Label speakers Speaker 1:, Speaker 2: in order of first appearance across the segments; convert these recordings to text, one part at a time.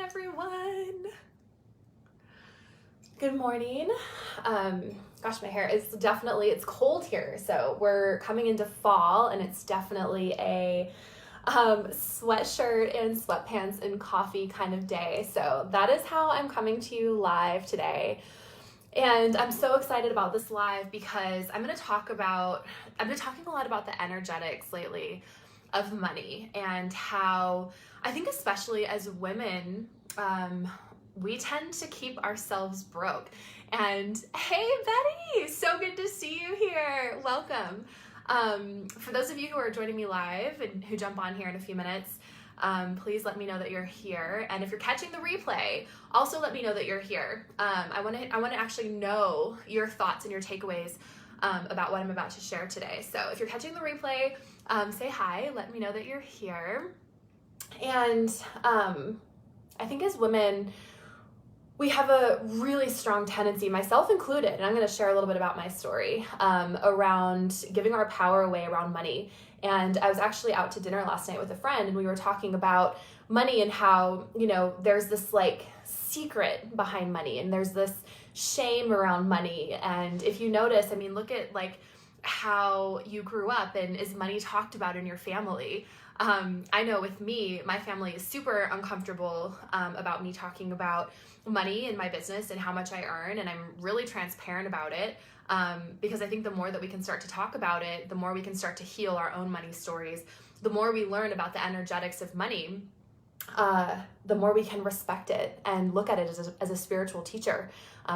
Speaker 1: everyone. Good morning. Gosh, my hair is it's cold here. So we're coming into fall and it's definitely a sweatshirt and sweatpants and coffee kind of day. So that is how I'm coming to you live today. And I'm so excited about this live because I've been talking a lot about the energetics lately of money and how I think especially as women, we tend to keep ourselves broke. And hey, Betty, so good to see you here. Welcome. For those of you who are joining me live and who jump on here in a few minutes, please let me know that you're here. And if you're catching the replay, also let me know that you're here. I want to actually know your thoughts and your takeaways about what I'm about to share today. So if you're catching the replay, say hi, let me know that you're here. And I think as women, we have a really strong tendency, myself included, and I'm going to share a little bit about my story, around giving our power away around money. And I was actually out to dinner last night with a friend, and we were talking about money and how, there's this like secret behind money, and there's this shame around money. And if you notice, look at like how you grew up, and is money talked about in your family? I know with me, my family is super uncomfortable about me talking about money in my business and how much I earn, and I'm really transparent about it because I think the more that we can start to talk about it, the more we can start to heal our own money stories, the more we learn about the energetics of money, the more we can respect it and look at it as a spiritual teacher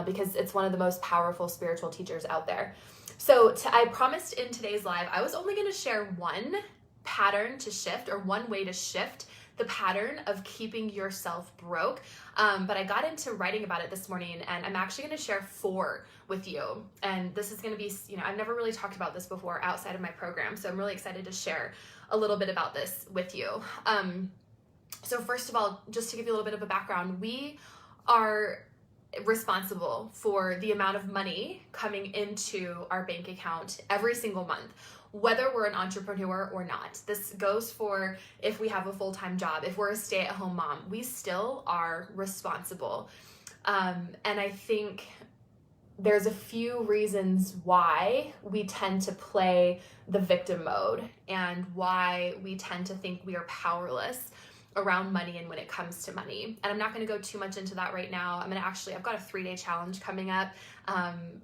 Speaker 1: because it's one of the most powerful spiritual teachers out there. So I promised in today's live, I was only going to share one pattern to shift, or one way to shift the pattern of keeping yourself broke. But I got into writing about it this morning, and I'm actually going to share 4 with you. And this is going to be, I've never really talked about this before outside of my program. So I'm really excited to share a little bit about this with you. So first of all, just to give you a little bit of a background, we are responsible for the amount of money coming into our bank account every single month, whether we're an entrepreneur or not. This goes for if we have a full-time job, if we're a stay-at-home mom, we still are responsible. And I think there's a few reasons why we tend to play the victim mode and why we tend to think we are powerless around money and when it comes to money. And I'm not going to go too much into that right now. I've got a 3-day challenge coming up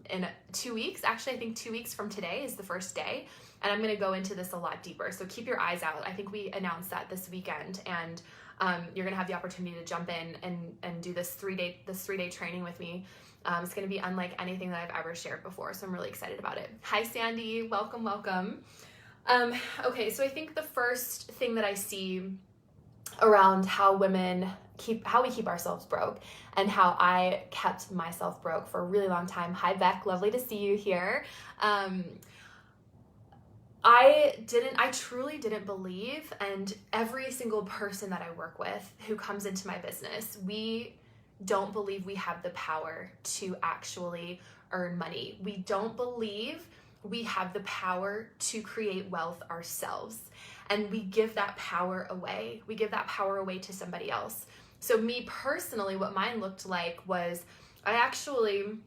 Speaker 1: in 2 weeks. Actually, I think 2 weeks from today is the first day. And I'm going to go into this a lot deeper. So keep your eyes out. I think we announced that this weekend, and you're going to have the opportunity to jump in and do this 3-day training with me. It's going to be unlike anything that I've ever shared before. So I'm really excited about it. Hi, Sandy. Welcome. Okay. So I think the first thing that I see around how we keep ourselves broke and how I kept myself broke for a really long time. Hi, Beck. Lovely to see you here. I truly didn't believe, and every single person that I work with who comes into my business, we don't believe we have the power to actually earn money. We don't believe we have the power to create wealth ourselves. And we give that power away. We give that power away to somebody else. So me personally, what mine looked like was I actually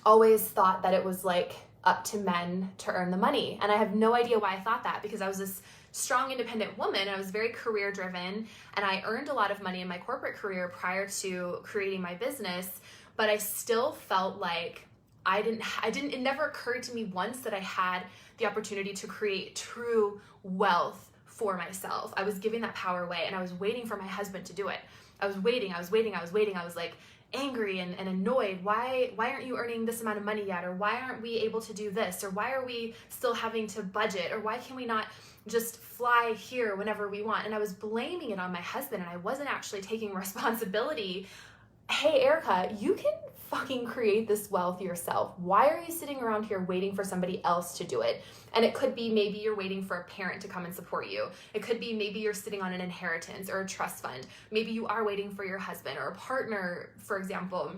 Speaker 1: always thought that it was like up to men to earn the money. And I have no idea why I thought that, because I was this strong, independent woman. I was very career driven, and I earned a lot of money in my corporate career prior to creating my business. But I still felt like it never occurred to me once that I had the opportunity to create true wealth for myself. I was giving that power away, and I was waiting for my husband to do it. I was waiting. I was like angry and annoyed. Why aren't you earning this amount of money yet? Or why aren't we able to do this? Or why are we still having to budget? Or why can we not just fly here whenever we want? And I was blaming it on my husband, and I wasn't actually taking responsibility. Hey, Erica, you can fucking create this wealth yourself. Why are you sitting around here waiting for somebody else to do it? And it could be maybe you're waiting for a parent to come and support you. It could be maybe you're sitting on an inheritance or a trust fund. Maybe you are waiting for your husband or a partner, for example.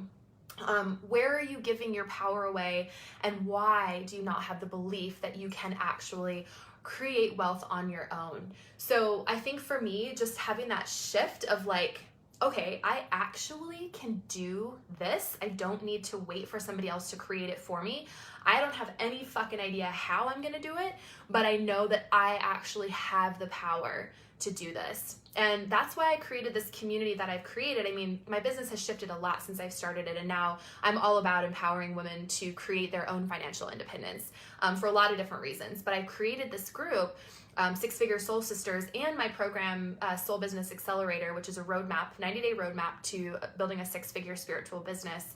Speaker 1: Where are you giving your power away, and why do you not have the belief that you can actually create wealth on your own? So I think for me, just having that shift of like, okay, I actually can do this. I don't need to wait for somebody else to create it for me. I don't have any fucking idea how I'm gonna do it, but I know that I actually have the power to do this. And that's why I created this community that I've created. I mean, my business has shifted a lot since I've started it, and now I'm all about empowering women to create their own financial independence for a lot of different reasons. But I've created this group, Six Figure Soul Sisters, and my program, Soul Business Accelerator, which is a roadmap, 90-day roadmap to building a six-figure spiritual business.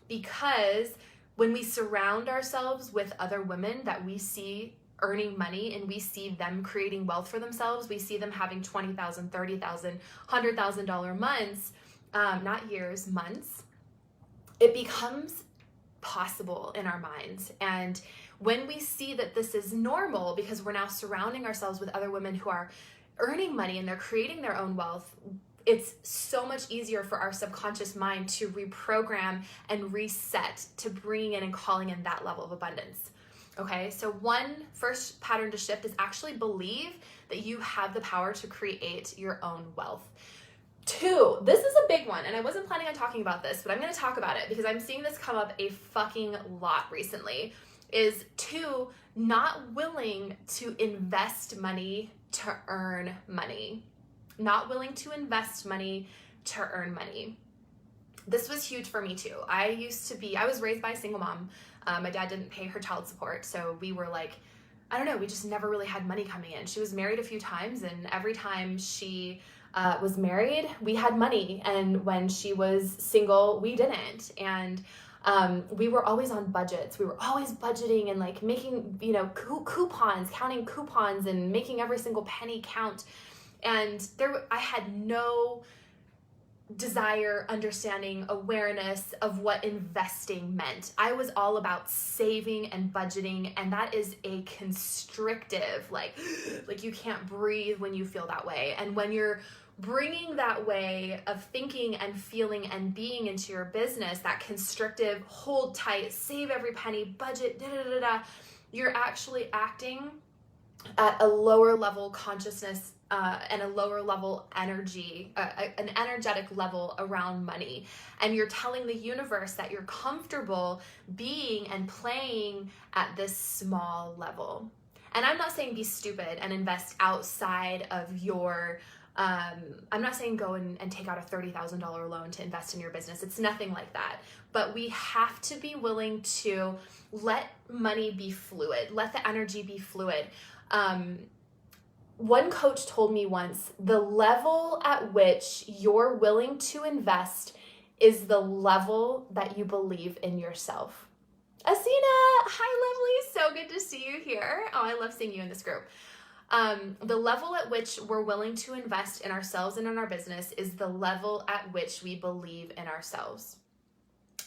Speaker 1: Because when we surround ourselves with other women that we see earning money and we see them creating wealth for themselves, we see them having $20,000, $30,000, $100,000 months, not years, months, it becomes possible in our minds. And when we see that this is normal, because we're now surrounding ourselves with other women who are earning money and they're creating their own wealth, it's so much easier for our subconscious mind to reprogram and reset to bringing in and calling in that level of abundance. Okay, so one first pattern to shift is actually believe that you have the power to create your own wealth. 2, this is a big one, and I wasn't planning on talking about this, but I'm going to talk about it because I'm seeing this come up a fucking lot recently, is 2, not willing to invest money to earn money. Not willing to invest money to earn money. This was huge for me too. I was raised by a single mom. My dad didn't pay her child support, so we were like, I don't know, we just never really had money coming in. She was married a few times, and every time she was married, we had money, and when she was single, we didn't. And we were always on budgets. We were always budgeting and like making, coupons, counting coupons and making every single penny count. And I had no desire, understanding, awareness of what investing meant. I was all about saving and budgeting, and that is a constrictive, like you can't breathe when you feel that way. And when you're bringing that way of thinking and feeling and being into your business, that constrictive, hold tight, save every penny, budget, you're actually acting at a lower level consciousness and a lower level energy, an energetic level around money. And you're telling the universe that you're comfortable being and playing at this small level. And I'm not saying be stupid and invest outside of your, I'm not saying go and take out a $30,000 loan to invest in your business. It's nothing like that. But we have to be willing to let money be fluid, let the energy be fluid. One coach told me once, the level at which you're willing to invest is the level that you believe in yourself. Asina, hi lovely, so good to see you here. Oh, I love seeing you in this group. The level at which we're willing to invest in ourselves and in our business is the level at which we believe in ourselves.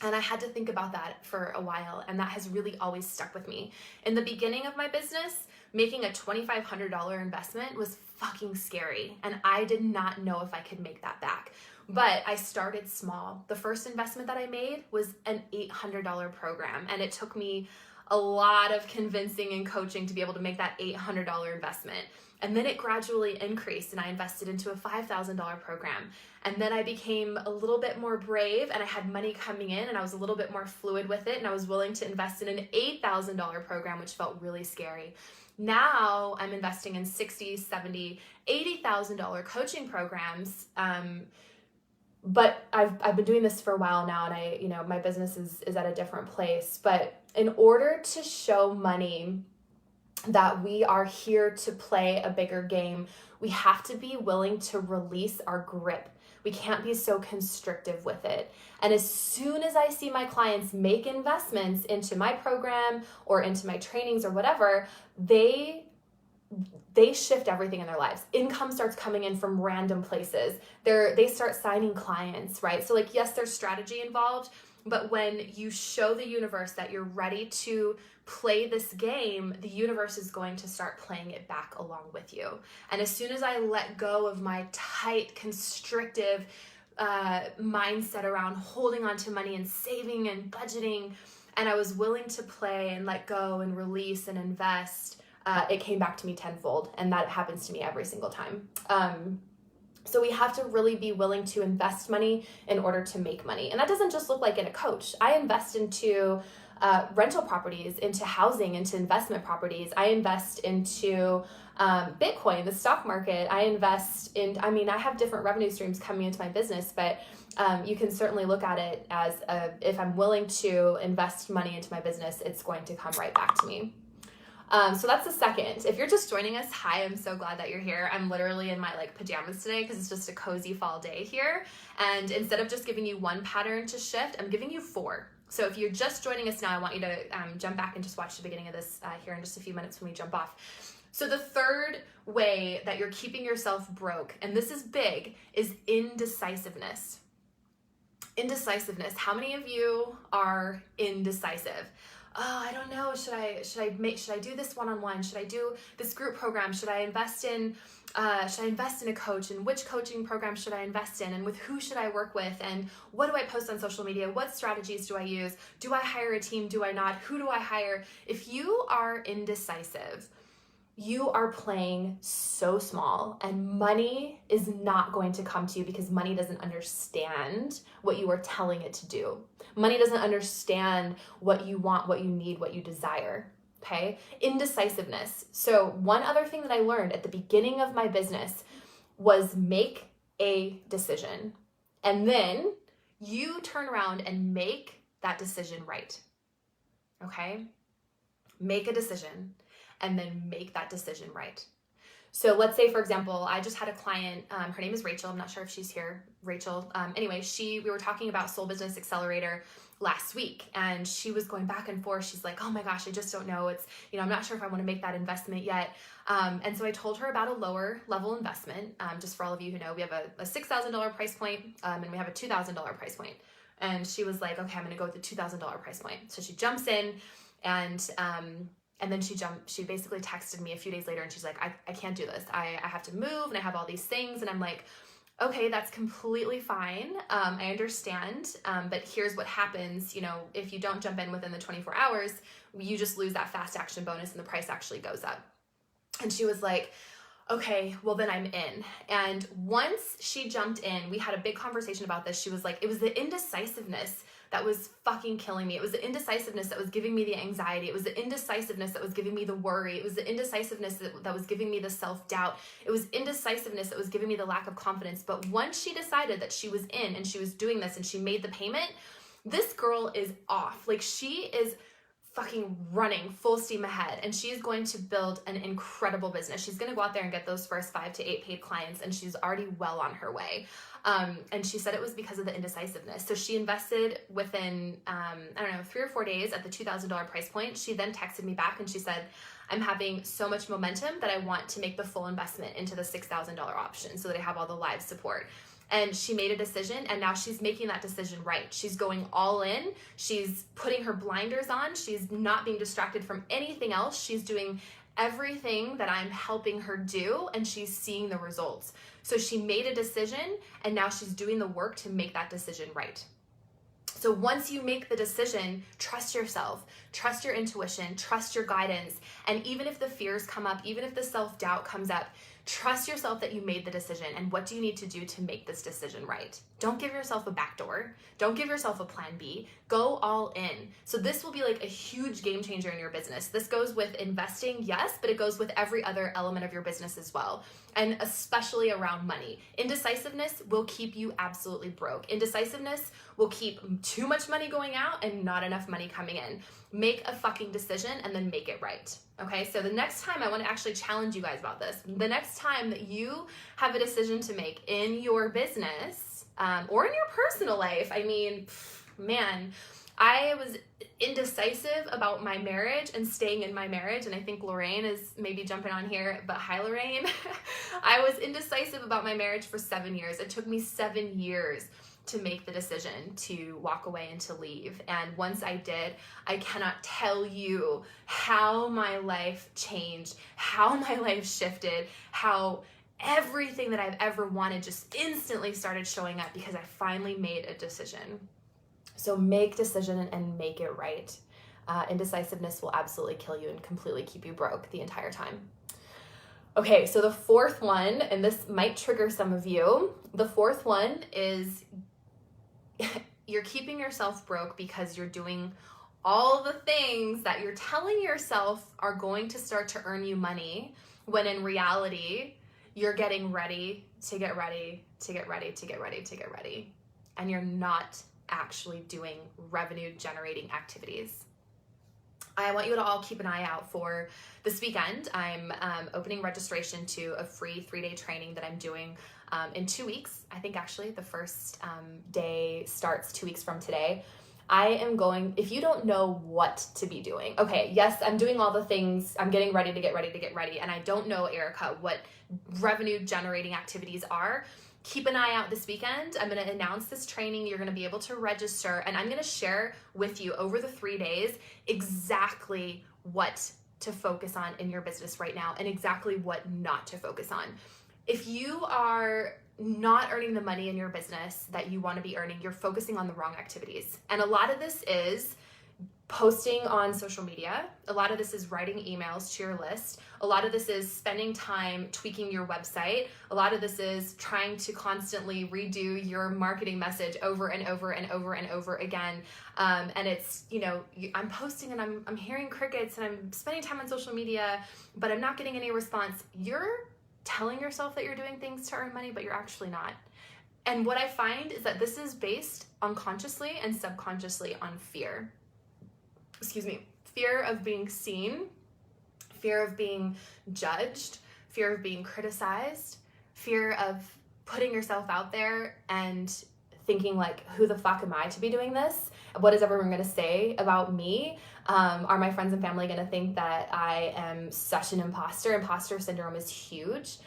Speaker 1: And I had to think about that for a while, and that has really always stuck with me. In the beginning of my business, making a $2,500 investment was fucking scary, and I did not know if I could make that back. But I started small. The first investment that I made was an $800 program, and it took me a lot of convincing and coaching to be able to make that $800 investment. And then it gradually increased, and I invested into a $5,000 program. And then I became a little bit more brave, and I had money coming in, and I was a little bit more fluid with it, and I was willing to invest in an $8,000 program, which felt really scary. Now I'm investing in $60,000, $70,000, $80,000 coaching programs. But I've been doing this for a while now, and my business is at a different place. But in order to show money that we are here to play a bigger game, we have to be willing to release our grip. We can't be so constrictive with it. And as soon as I see my clients make investments into my program or into my trainings or whatever, they shift everything in their lives. Income starts coming in from random places. They start signing clients, right? So yes, there's strategy involved, but when you show the universe that you're ready to play this game, the universe is going to start playing it back along with you. And as soon as I let go of my tight, constrictive mindset around holding on to money and saving and budgeting, and I was willing to play and let go and release and invest, it came back to me tenfold. And that happens to me every single time. So we have to really be willing to invest money in order to make money. And that doesn't just look like in a coach. I invest into rental properties, into housing, into investment properties. I invest into Bitcoin, the stock market. I invest in, I have different revenue streams coming into my business, but you can certainly look at it as if I'm willing to invest money into my business, it's going to come right back to me. So that's the second. If you're just joining us, hi, I'm so glad that you're here. I'm literally in my pajamas today because it's just a cozy fall day here. And instead of just giving you one pattern to shift, I'm giving you 4. So if you're just joining us now, I want you to jump back and just watch the beginning of this here in just a few minutes when we jump off. So the third way that you're keeping yourself broke, and this is big, is indecisiveness. Indecisiveness. How many of you are indecisive? Oh, I don't know. Should I do this one-on-one? Should I do this group program? Should I invest in a coach? And which coaching program should I invest in? And with who should I work with? And what do I post on social media? What strategies do I use? Do I hire a team? Do I not? Who do I hire? If you are indecisive, you are playing so small, and money is not going to come to you because money doesn't understand what you are telling it to do. Money doesn't understand what you want, what you need, what you desire. Okay? Indecisiveness. So one other thing that I learned at the beginning of my business was make a decision. And then you turn around and make that decision right. Okay? Make a decision and then make that decision right. So let's say, for example, I just had a client, her name is Rachel. I'm not sure if she's here, Rachel. Anyway, we were talking about Soul Business Accelerator last week, and she was going back and forth. She's like, oh my gosh, I just don't know. It's, I'm not sure if I want to make that investment yet. And so I told her about a lower level investment. Just for all of you who know, we have a $6,000 price point, and we have a $2,000 price point. And she was like, okay, I'm going to go with the $2,000 price point. So she jumps in, and then she basically texted me a few days later, and she's like, I can't do this. I have to move, and I have all these things. And I'm like, okay, that's completely fine. I understand. But here's what happens. If you don't jump in within the 24 hours, you just lose that fast action bonus and the price actually goes up. And she was like, okay, well then I'm in. And once she jumped in, we had a big conversation about this. She was like, it was the indecisiveness that was fucking killing me. It was the indecisiveness that was giving me the anxiety. It was the indecisiveness that was giving me the worry. It was the indecisiveness that was giving me the self-doubt. It was indecisiveness that was giving me the lack of confidence. But once she decided that she was in and she was doing this and she made the payment, this girl is off. She is fucking running full steam ahead, and she's going to build an incredible business. She's going to go out there and get those first 5 to 8 paid clients, and she's already well on her way. And she said it was because of the indecisiveness. So she invested within, 3 or 4 days at the $2,000 price point. She then texted me back and she said, I'm having so much momentum that I want to make the full investment into the $6,000 option so that I have all the live support. And she made a decision, and now she's making that decision right. She's going all in. She's putting her blinders on. She's not being distracted from anything else. She's doing everything that I'm helping her do, and she's seeing the results. So she made a decision, and now she's doing the work to make that decision right. So once you make the decision, trust yourself, trust your intuition, trust your guidance. And even if the fears come up, even if the self-doubt comes up, trust yourself that you made the decision. And what do you need to do to make this decision right? Don't give yourself a backdoor. Don't give yourself a plan B. Go all in. So this will be a huge game changer in your business. This goes with investing, yes, but it goes with every other element of your business as well. And especially around money. Indecisiveness will keep you absolutely broke. Indecisiveness will keep too much money going out and not enough money coming in. Make a fucking decision and then make it right. Okay, so the next time, I want to actually challenge you guys about this. The next time that you have a decision to make in your business or in your personal life, I was indecisive about my marriage and staying in my marriage, and I think Lorraine is maybe jumping on here, but hi Lorraine. I was indecisive about my marriage for 7 years. It took me 7 years to make the decision to walk away and to leave. And once I did, I cannot tell you how my life changed, how my life shifted, how everything that I've ever wanted just instantly started showing up because I finally made a decision. So make decision and make it right. Indecisiveness will absolutely kill you and completely keep you broke the entire time. Okay, so the fourth one, and this might trigger some of you, the fourth one is you're keeping yourself broke because you're doing all the things that you're telling yourself are going to start to earn you money, when in reality, you're getting ready to get ready, to get ready, to get ready, to get ready. And you're not actually doing revenue generating activities. I want you to all keep an eye out for this weekend. I'm opening registration to a free 3-day training that I'm doing in 2 weeks. I think actually the first day starts 2 weeks from today. I am going, if you don't know what to be doing, okay, yes, I'm doing all the things, I'm getting ready to get ready to get ready, and I don't know, Erica, what revenue generating activities are. Keep an eye out this weekend. I'm going to announce this training. You're going to be able to register, and I'm going to share with you over the 3 days exactly what to focus on in your business right now and exactly what not to focus on. If you are not earning the money in your business that you want to be earning, you're focusing on the wrong activities. And a lot of this is posting on social media. A lot of this is writing emails to your list. A lot of this is spending time tweaking your website. A lot of this is trying to constantly redo your marketing message over and over and over and over again. And it's, I'm posting and I'm hearing crickets and I'm spending time on social media, but I'm not getting any response. You're telling yourself that you're doing things to earn money, but you're actually not. And what I find is that this is based unconsciously and subconsciously on fear. Fear of being seen, fear of being judged, fear of being criticized, fear of putting yourself out there and thinking like, who the fuck am I to be doing this? What is everyone going to say about me? Are my friends and family going to think that I am such an imposter? Imposter syndrome is huge.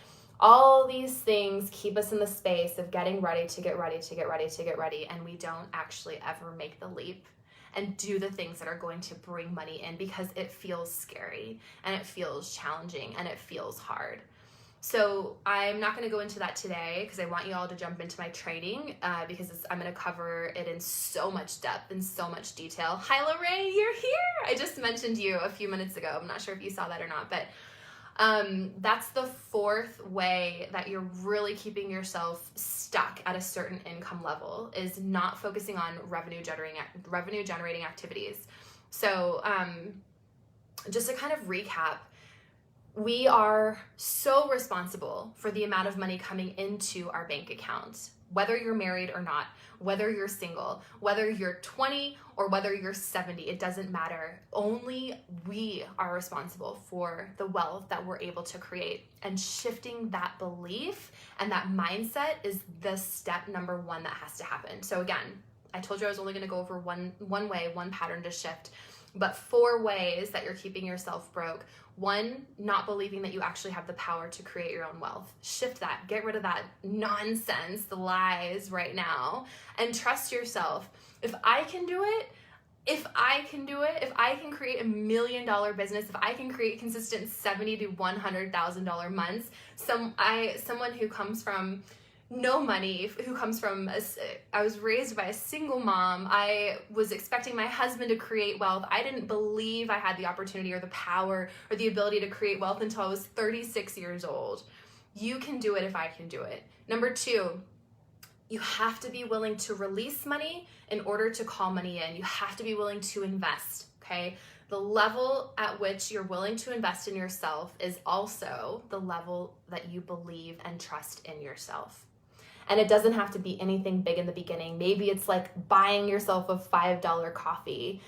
Speaker 1: All these things keep us in the space of getting ready to get ready to get ready to get ready, and we don't actually ever make the leap and do the things that are going to bring money in because it feels scary and it feels challenging and it feels hard. So I'm not going to go into that today because I want you all to jump into my training because I'm going to cover it in so much depth and so much detail. Hi, Lorraine, you're here. I just mentioned you a few minutes ago. I'm not sure if you saw that or not, but that's the fourth way that you're really keeping yourself stuck at a certain income level, is not focusing on revenue generating activities. So just to kind of recap, we are so responsible for the amount of money coming into our bank account, whether you're married or not, whether you're single, whether you're 20 or whether you're 70, it doesn't matter. Only we are responsible for the wealth that we're able to create. And shifting that belief and that mindset is the step number one that has to happen. So again, I told you I was only going to go over one way, one pattern to shift, but 4 ways that you're keeping yourself broke. 1, not believing that you actually have the power to create your own wealth. Shift that. Get rid of that nonsense, the lies right now, and trust yourself. If I can do it, if I can create $1 million business, if I can create consistent $70,000 to $100,000 months, someone who comes from no money, who comes from, I was raised by a single mom. I was expecting my husband to create wealth. I didn't believe I had the opportunity or the power or the ability to create wealth until I was 36 years old. You can do it if I can do it. Number 2, you have to be willing to release money in order to call money in. You have to be willing to invest, okay? The level at which you're willing to invest in yourself is also the level that you believe and trust in yourself. And it doesn't have to be anything big in the beginning. Maybe it's like buying yourself a $5 coffee.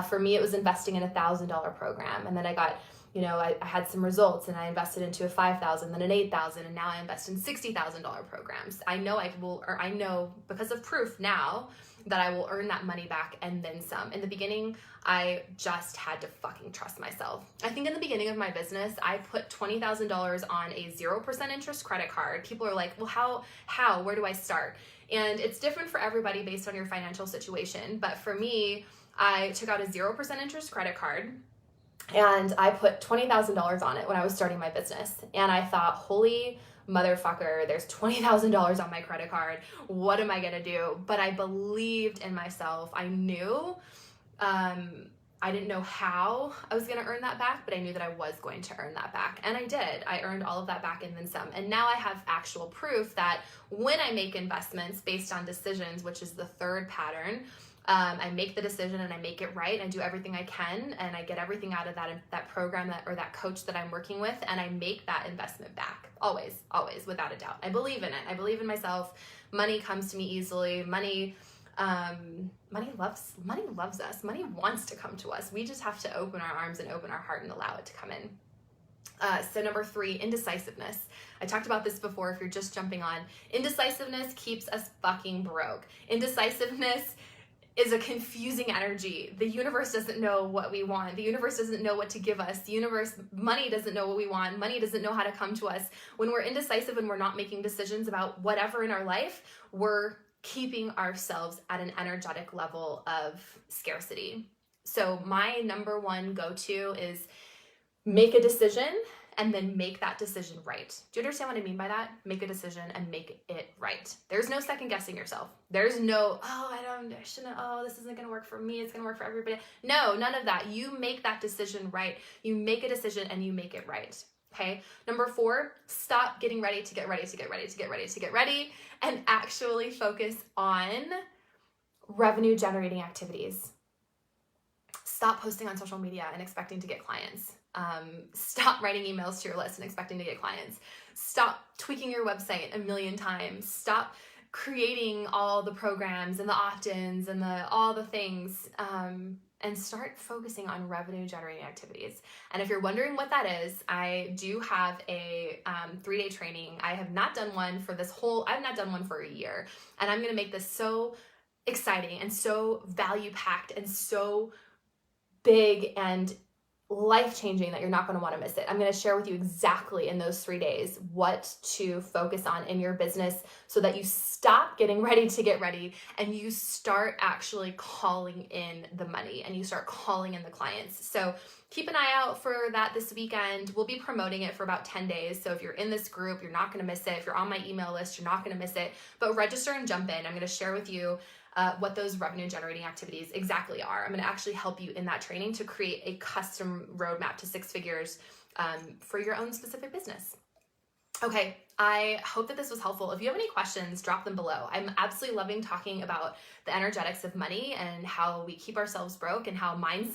Speaker 1: For me, it was investing in a $1,000 program. And then I got, I had some results and I invested into a $5,000, then an $8,000, and now I invest in $60,000 programs. I know because of proof now that I will earn that money back and then some. In the beginning, I just had to fucking trust myself. I think in the beginning of my business, I put $20,000 on a 0% interest credit card. People are like, well, how, where do I start? And it's different for everybody based on your financial situation. But for me, I took out a 0% interest credit card and I put $20,000 on it when I was starting my business. And I thought, holy motherfucker, there's $20,000 on my credit card. What am I going to do? But I believed in myself. I knew I didn't know how I was going to earn that back, but I knew that I was going to earn that back. And I did. I earned all of that back and then some. And now I have actual proof that when I make investments based on decisions, which is the third pattern, I make the decision and I make it right. I do everything I can and I get everything out of that program or that coach that I'm working with, and I make that investment back. Always, always, without a doubt. I believe in it. I believe in myself. Money comes to me easily. Money loves us. Money wants to come to us. We just have to open our arms and open our heart and allow it to come in. So number 3, indecisiveness. I talked about this before if you're just jumping on. Indecisiveness keeps us fucking broke. Indecisiveness is a confusing energy. The universe doesn't know what we want. The universe doesn't know what to give us. Money doesn't know what we want. Money doesn't know how to come to us. When we're indecisive and we're not making decisions about whatever in our life, we're keeping ourselves at an energetic level of scarcity. So my number one go-to is make a decision and then make that decision right. Do you understand what I mean by that? Make a decision and make it right. There's no second guessing yourself. There's no, this isn't gonna work for me, it's gonna work for everybody. No, none of that. You make that decision right. You make a decision and you make it right. Okay. Number 4, stop getting ready to get ready to get ready to get ready to get ready and actually focus on revenue generating activities. Stop posting on social media and expecting to get clients. Stop writing emails to your list and expecting to get clients. Stop tweaking your website a million times. Stop creating all the programs and the opt-ins and all the things, and start focusing on revenue generating activities. And if you're wondering what that is, I do have a 3-day training. I have not done one for I've not done one for a year. And I'm going to make this so exciting and so value packed and so big and life-changing that you're not going to want to miss it. I'm going to share with you exactly in those 3 days what to focus on in your business so that you stop getting ready to get ready and you start actually calling in the money and you start calling in the clients. So keep an eye out for that this weekend. We'll be promoting it for about 10 days. So if you're in this group, you're not going to miss it. If you're on my email list, you're not going to miss it. But register and jump in. I'm going to share with you what those revenue generating activities exactly are. I'm going to actually help you in that training to create a custom roadmap to 6 figures for your own specific business. Okay, I hope that this was helpful. If you have any questions, drop them below. I'm absolutely loving talking about the energetics of money and how we keep ourselves broke and how money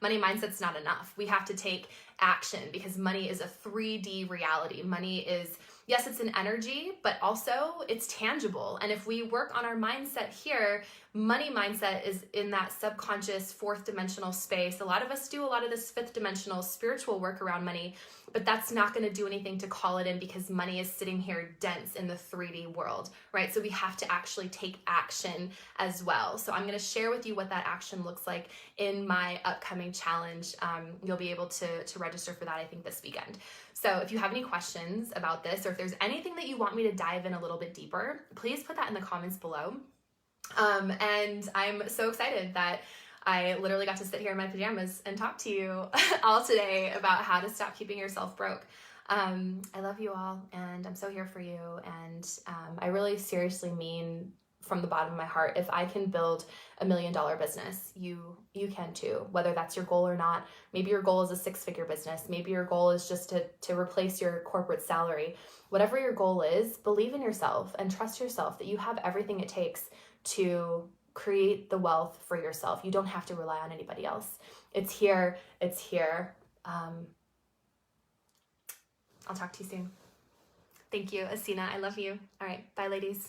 Speaker 1: mindset's not enough. We have to take action because money is a 3D reality. Money is, yes, it's an energy, but also it's tangible. And if we work on our mindset here, money mindset is in that subconscious 4th dimensional space. A lot of us do a lot of this 5th dimensional spiritual work around money, but that's not going to do anything to call it in because money is sitting here dense in the 3D world, right? So we have to actually take action as well. So I'm going to share with you what that action looks like in my upcoming challenge. You'll be able to register for that, I think, this weekend. So if you have any questions about this, or if there's anything that you want me to dive in a little bit deeper, please put that in the comments below. And I'm so excited that I literally got to sit here in my pajamas and talk to you all today about how to stop keeping yourself broke. I love you all and I'm so here for you. And I really seriously mean from the bottom of my heart, if I can build $1 million business, you can too, whether that's your goal or not. Maybe your goal is a 6-figure business. Maybe your goal is just to replace your corporate salary. Whatever your goal is, believe in yourself and trust yourself that you have everything it takes to create the wealth for yourself. You don't have to rely on anybody else. It's here. It's here. I'll talk to you soon. Thank you, Asina. I love you. All right. Bye, ladies.